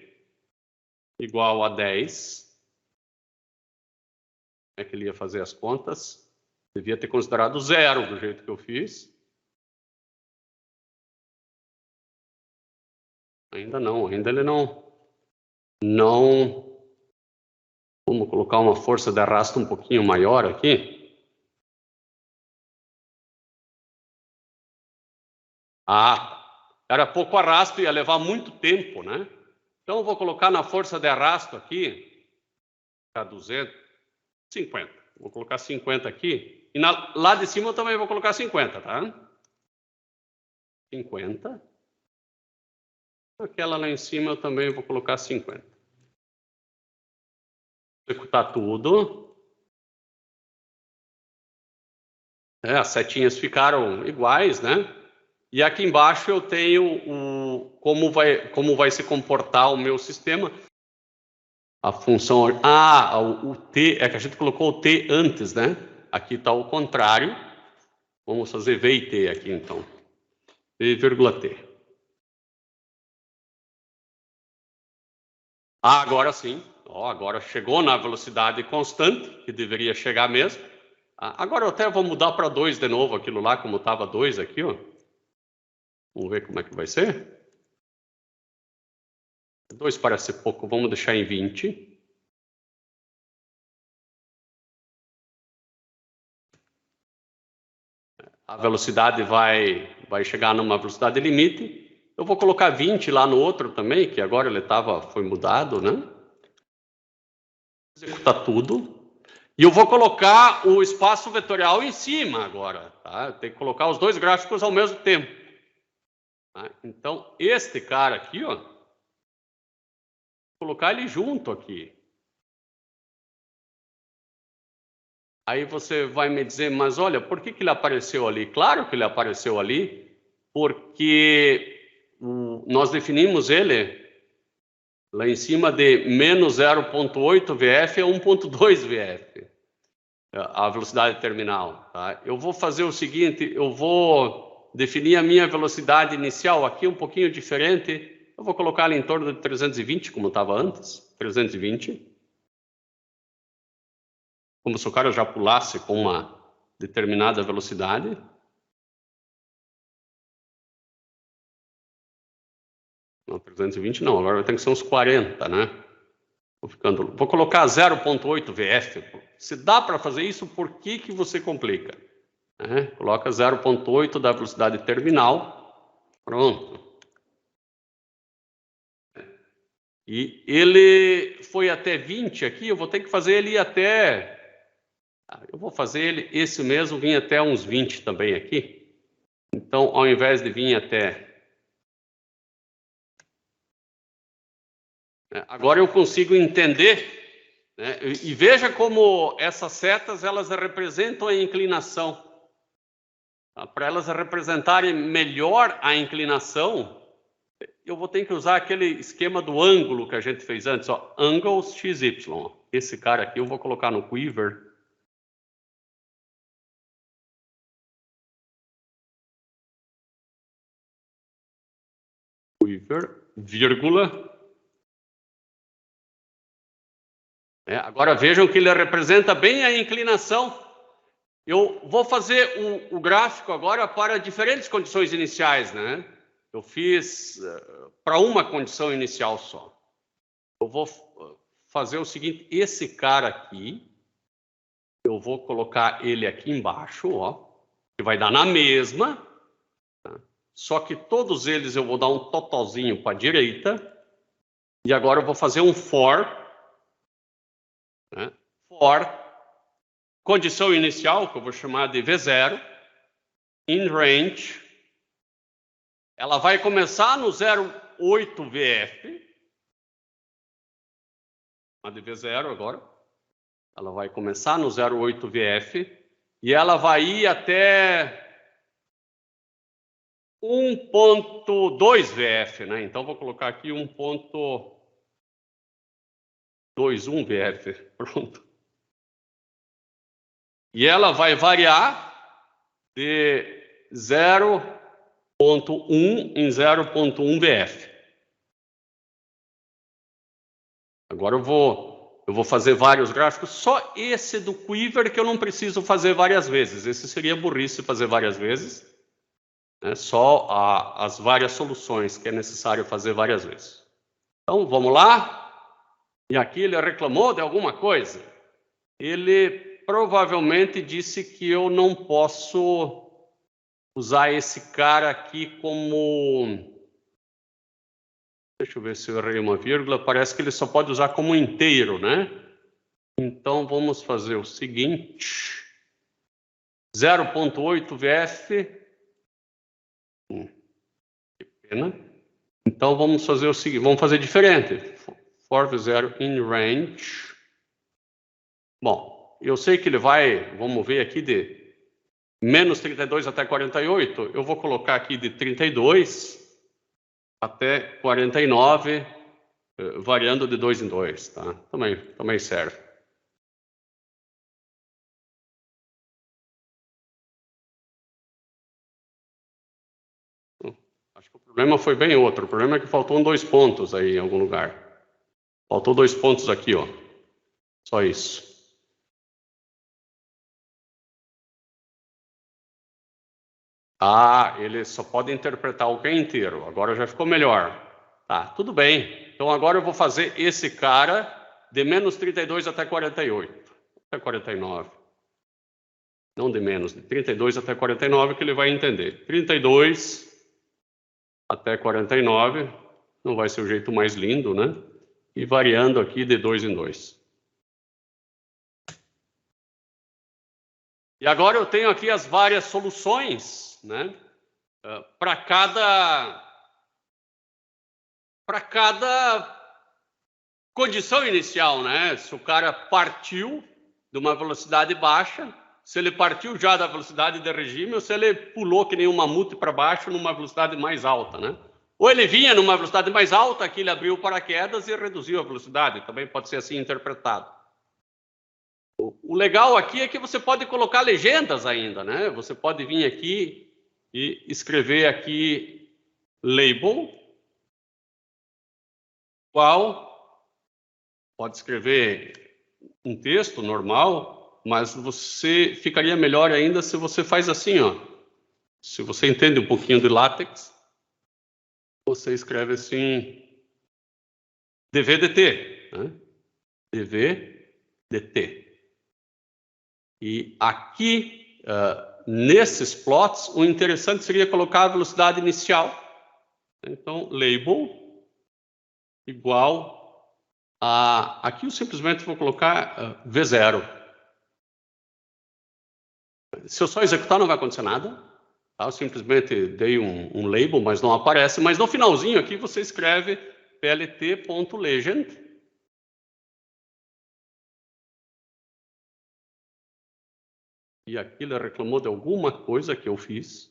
igual a 10. É que ele ia fazer as contas. Devia ter considerado 0 do jeito que eu fiz. Ainda ele não... Vamos colocar uma força de arrasto um pouquinho maior aqui. Era pouco arrasto, ia levar muito tempo, né? Então, eu vou colocar na força de arrasto aqui, para 250. Vou colocar 50 aqui. E lá de cima eu também vou colocar 50, tá? 50. Aquela lá em cima eu também vou colocar 50. Executar tudo. As setinhas ficaram iguais, né? E aqui embaixo eu tenho como vai se comportar o meu sistema. A função... o T, é que a gente colocou o T antes, né? Aqui está o contrário. Vamos fazer V e T aqui, então. V, vírgula T. Agora sim. Agora chegou na velocidade constante, que deveria chegar mesmo. Agora eu até vou mudar para 2 de novo, aquilo lá, como estava 2 aqui, ó. Vamos ver como é que vai ser. 2 parece pouco, vamos deixar em 20. A velocidade vai chegar numa velocidade limite. Eu vou colocar 20 lá no outro também, que agora ele foi mudado, né? Executar tudo. E eu vou colocar o espaço vetorial em cima agora, tá? Tem que colocar os dois gráficos ao mesmo tempo. Tá? Então, este cara aqui, ó, vou colocar ele junto aqui. Aí você vai me dizer, mas olha, por que ele apareceu ali? Claro que ele apareceu ali, porque nós definimos ele lá em cima de menos 0,8 VF a 1,2 VF, a velocidade terminal. Tá? Eu vou fazer o seguinte, eu vou definir a minha velocidade inicial aqui um pouquinho diferente. Eu vou colocar ela em torno de 320, como estava antes, 320. Como se o cara já pulasse com uma determinada velocidade. Não, 320 não, agora tem que ser uns 40, né? Vou colocar 0,8 VF. Se dá para fazer isso, por que você complica? né? Coloca 0,8 da velocidade terminal. Pronto. E ele foi até 20 aqui, eu vou ter que fazer ele ir até... Eu vou fazer ele, esse mesmo, vir até uns 20 também aqui. Então, ao invés de vir até... Agora eu consigo entender, né? E veja como essas setas, elas representam a inclinação. Para elas representarem melhor a inclinação, eu vou ter que usar aquele esquema do ângulo que a gente fez antes, ó, angles XY. Esse cara aqui eu vou colocar no quiver. Quiver, vírgula. Agora vejam que ele representa bem a inclinação. Eu vou fazer o gráfico agora para diferentes condições iniciais, né? Eu fiz para uma condição inicial só. Eu vou fazer o seguinte, esse cara aqui, eu vou colocar ele aqui embaixo, ó, que vai dar na mesma, tá? Só que todos eles eu vou dar um totalzinho para a direita, e agora eu vou fazer um for, né? For, condição inicial, que eu vou chamar de V0, in range, ela vai começar no 0,8 VF, a de V0 agora, ela vai começar no 0,8 VF, e ela vai ir até 1,2 VF, né? Então, vou colocar aqui 1,21 VF, pronto. E ela vai variar de 0,1 em 0,1 VF. Agora eu vou fazer vários gráficos, só esse do quiver que eu não preciso fazer várias vezes. Esse seria burrice fazer várias vezes. Só as várias soluções que é necessário fazer várias vezes. Então, vamos lá. E aqui ele reclamou de alguma coisa. Ele provavelmente disse que eu não posso usar esse cara aqui como... Deixa eu ver se eu errei uma vírgula. Parece que ele só pode usar como inteiro, né? Então, vamos fazer o seguinte. 0,8 VF... Que pena. Então, vamos fazer o seguinte, vamos fazer diferente. For V0 in range. Bom, eu sei que ele vai, vamos ver aqui, de menos 32 até 48. Eu vou colocar aqui de 32 até 49, variando de 2 em 2, tá? Também serve. Acho que o problema foi bem outro. O problema é que faltou 2 pontos aí em algum lugar. Faltou 2 pontos aqui, ó. Só isso. Ah, ele só pode interpretar o que é inteiro. Agora já ficou melhor. Tá, tudo bem. Então agora eu vou fazer esse cara de menos 32 até 48. Até 49. Não de menos, de 32 até 49 que ele vai entender. 32 até 49, não vai ser o jeito mais lindo, né? E variando aqui de 2 em 2. E agora eu tenho aqui as várias soluções, né? Para cada condição inicial, né? Se o cara partiu de uma velocidade baixa, se ele partiu já da velocidade de regime ou se ele pulou que nem um mamute para baixo numa velocidade mais alta, né? Ou ele vinha numa velocidade mais alta, que ele abriu o paraquedas e reduziu a velocidade, também pode ser assim interpretado. O legal aqui é que você pode colocar legendas ainda, né? Você pode vir aqui e escrever aqui label, qual pode escrever um texto normal, mas você ficaria melhor ainda se você faz assim, ó. Se você entende um pouquinho de látex, você escreve assim, dvdt, né? dvdt. E aqui nesses plots, o interessante seria colocar a velocidade inicial. Então, label igual a... Aqui eu simplesmente vou colocar V0. Se eu só executar, não vai acontecer nada. Tá? Eu simplesmente dei um label, mas não aparece. Mas no finalzinho aqui, você escreve plt.legend. E aqui ele reclamou de alguma coisa que eu fiz.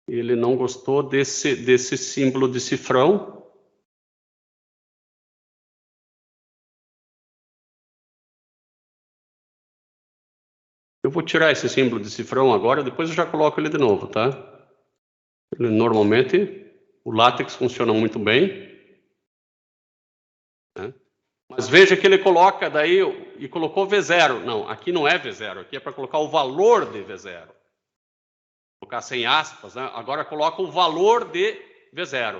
Ele não gostou desse símbolo de cifrão. Eu vou tirar esse símbolo de cifrão agora, depois eu já coloco ele de novo, tá? Normalmente, o látex funciona muito bem. Né? Mas veja que ele coloca daí, e colocou V0. Não, aqui não é V0, aqui é para colocar o valor de V0. Vou colocar sem aspas, né? Agora coloca o valor de V0.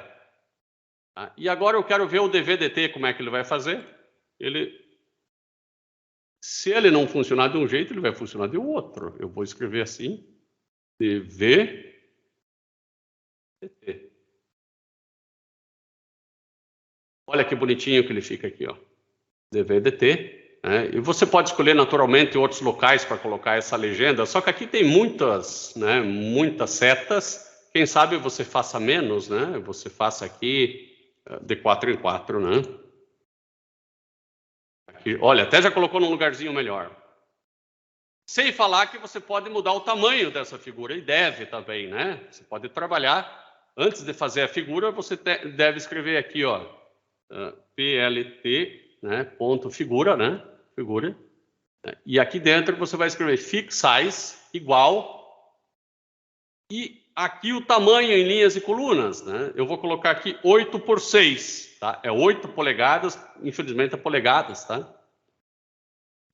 Tá? E agora eu quero ver o dvdt, como é que ele vai fazer. Se ele não funcionar de um jeito, ele vai funcionar de outro. Eu vou escrever assim, dvdt. Olha que bonitinho que ele fica aqui, ó. dvdt. Né? E você pode escolher naturalmente outros locais para colocar essa legenda, só que aqui tem muitas, né, muitas setas. Quem sabe você faça menos, né? Você faça aqui de 4 em 4, né? Aqui, olha, até já colocou num lugarzinho melhor. Sem falar que você pode mudar o tamanho dessa figura, e deve também, né? Você pode trabalhar, antes de fazer a figura, você deve escrever aqui, ó, plt, né, ponto figura, né? Figura. E aqui dentro você vai escrever fix size igual, e aqui o tamanho em linhas e colunas, né? Eu vou colocar aqui 8×6, tá? É 8 polegadas, infelizmente é polegadas, tá?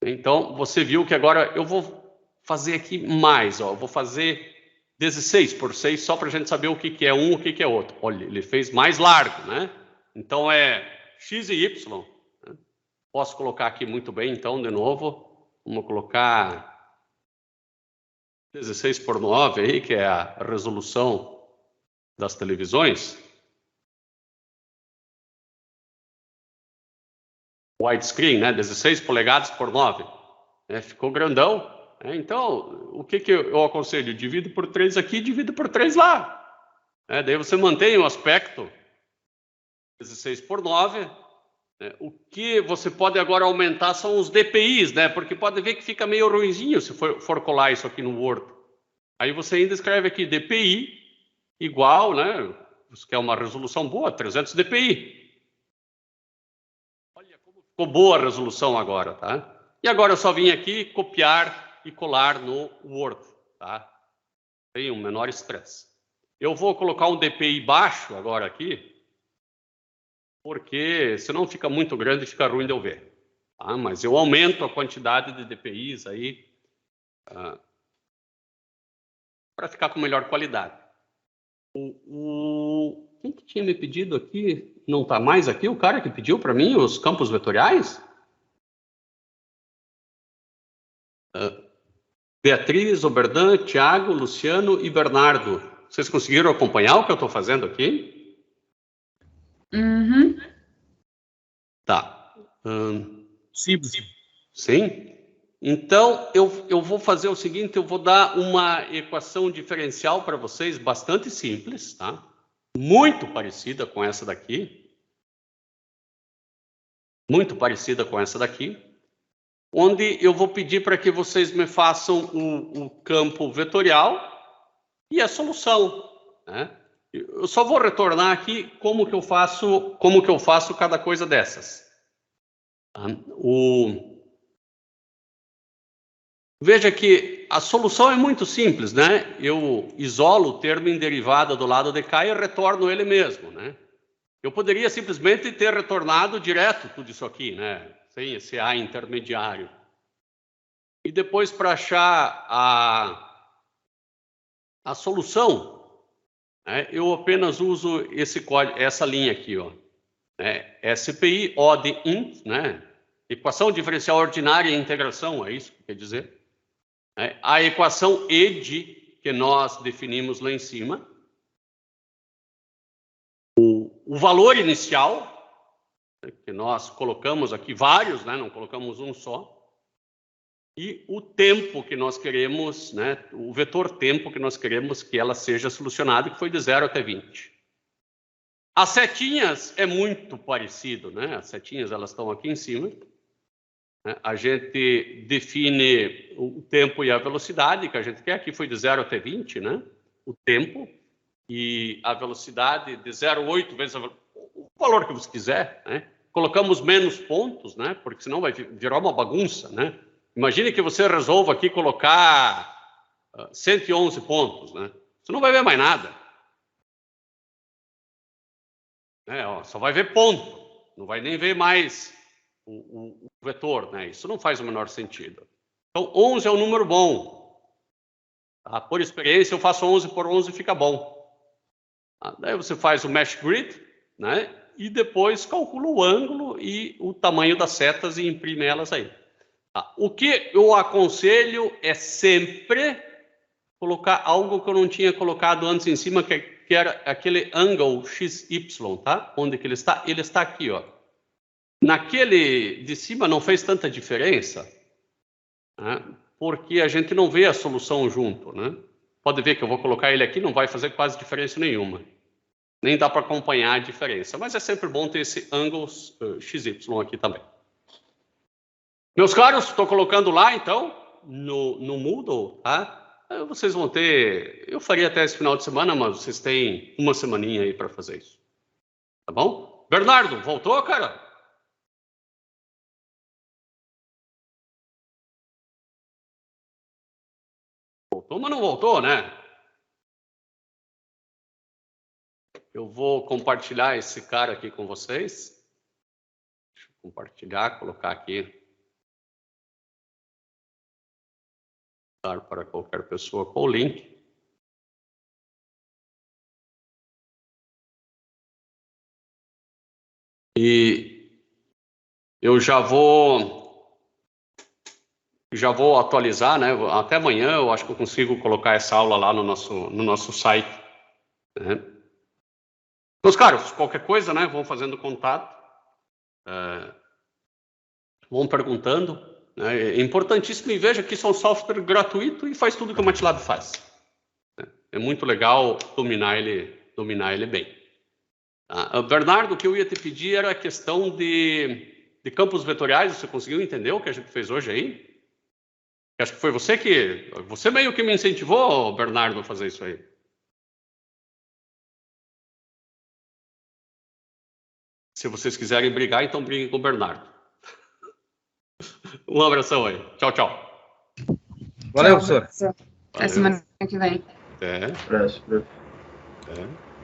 Então, você viu que agora eu vou fazer aqui mais, ó. Eu vou fazer 16×6 só para a gente saber o que é um, o que é outro. Olha, ele fez mais largo, né? Então, é x e y. Né? Posso colocar aqui muito bem, então, de novo. Vamos colocar 16×9 aí, que é a resolução das televisões. Widescreen, né? 16 polegadas por 9. Ficou grandão. Então, o que eu aconselho? Divido por 3 aqui, divido por 3 lá. Daí você mantém o aspecto 16×9. O que você pode agora aumentar são os DPIs, né? Porque pode ver que fica meio ruinzinho se for colar isso aqui no Word. Aí você ainda escreve aqui DPI igual, né? Isso que é uma resolução boa, 300 DPI. Olha como ficou boa a resolução agora, tá? E agora eu só vim aqui copiar e colar no Word, tá? Tem um menor estresse. Eu vou colocar um DPI baixo agora aqui, porque senão fica muito grande e fica ruim de eu ver. Tá? Mas eu aumento a quantidade de DPIs aí para ficar com melhor qualidade. Quem que tinha me pedido aqui? Não está mais aqui? O cara que pediu para mim os campos vetoriais? Beatriz, Oberdan, Thiago, Luciano e Bernardo. Vocês conseguiram acompanhar o que eu estou fazendo aqui? Uhum. Tá. Sim. Sim? Então, eu vou fazer o seguinte, eu vou dar uma equação diferencial para vocês, bastante simples, tá? Muito parecida com essa daqui. Muito parecida com essa daqui. Onde eu vou pedir para que vocês me façam o campo vetorial e a solução, né? Eu só vou retornar aqui como que eu faço cada coisa dessas. Veja que a solução é muito simples, né? Eu isolo o termo em derivada do lado de cá e retorno ele mesmo, né? Eu poderia simplesmente ter retornado direto tudo isso aqui, né? Sem esse A intermediário. E depois, para achar a solução, né, eu apenas uso esse código, essa linha aqui, ó. né? SPI, O de int, né? Equação diferencial ordinária e integração, é isso que quer dizer. A equação ED, que nós definimos lá em cima. O valor inicial, que nós colocamos aqui vários, né? Não colocamos um só. E o tempo que nós queremos, né? O vetor tempo que nós queremos que ela seja solucionada, que foi de 0 até 20. As setinhas é muito parecido, né? As setinhas, elas estão aqui em cima. A gente define o tempo e a velocidade que a gente quer. Aqui foi de 0 até 20, né? O tempo. E a velocidade de 0,8 vezes o valor que você quiser, né? Colocamos menos pontos, né? Porque senão vai virar uma bagunça, né? Imagine que você resolva aqui colocar 111 pontos, né? Você não vai ver mais nada. Só vai ver ponto, não vai nem ver mais o vetor, né? Isso não faz o menor sentido. Então, 11 é um número bom. Tá? Por experiência, eu faço 11 por 11 e fica bom. Daí você faz o mesh grid, né? E depois calcula o ângulo e o tamanho das setas e imprime elas aí. Tá? O que eu aconselho é sempre colocar algo que eu não tinha colocado antes em cima, que era aquele angle XY, tá? Onde que ele está? Ele está aqui, ó. Naquele de cima não fez tanta diferença, né? Porque a gente não vê a solução junto, né? Pode ver que eu vou colocar ele aqui, não vai fazer quase diferença nenhuma. Nem dá para acompanhar a diferença. Mas é sempre bom ter esse ângulo XY aqui também. Meus caros, estou colocando lá, então, no Moodle, tá? Vocês vão ter... Eu faria até esse final de semana, mas vocês têm uma semaninha aí para fazer isso. Tá bom? Bernardo, voltou, cara? Voltou, mas não voltou, né? Eu vou compartilhar esse cara aqui com vocês. Deixa eu compartilhar, colocar aqui. Dar para qualquer pessoa com o link. E eu já vou atualizar, né? Até amanhã eu acho que eu consigo colocar essa aula lá no nosso site, né? Meus caros, qualquer coisa, né? Vão fazendo contato, vão perguntando, né? É importantíssimo, e veja que isso é um software gratuito e faz tudo que o MATLAB faz. É muito legal dominar ele bem. Tá? Bernardo, o que eu ia te pedir era a questão de campos vetoriais. Você conseguiu entender o que a gente fez hoje aí? Acho que foi você meio que me incentivou, Bernardo, a fazer isso aí. Se vocês quiserem brigar, então briguem com o Bernardo. Um abração aí. Tchau, tchau. Valeu, professor. Até semana que vem. Até. Abraço. Até.